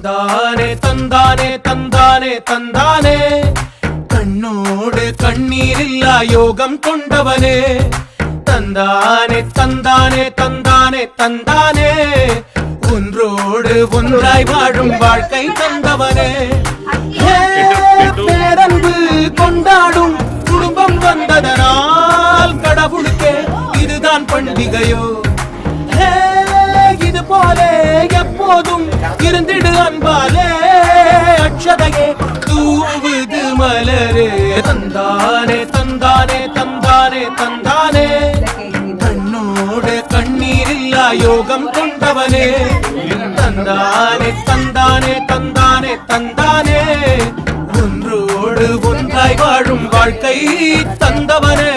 தந்தானே தந்தானே தந்தானே தந்தானே கண்ணோடு கண்ணீரில்லா யோகம் கொண்டவனே தந்தானே தந்தானே தந்தானே தந்தானே ஒன்றோடு ஒன்றாய் வாழும் வாழ்க்கை தந்தவனே பேரன்பு கொண்டாடும் குடும்பம் வந்ததனால் கடவுளுக்கே இதுதான் பண்டிகையோ இது போலே எப்போதும் இருந்திடு அன்பாலே அக்ஷதையே தூவுது மலரே தந்தானே தந்தானே தந்தானே தந்தானே கண்ணோடு கண்ணீரில்லா யோகம் கொண்டவனே தந்தானே தந்தானே தந்தானே தந்தானே ஒன்றோடு ஒன்றாய் வாழும் வாழ்க்கை தந்தவனே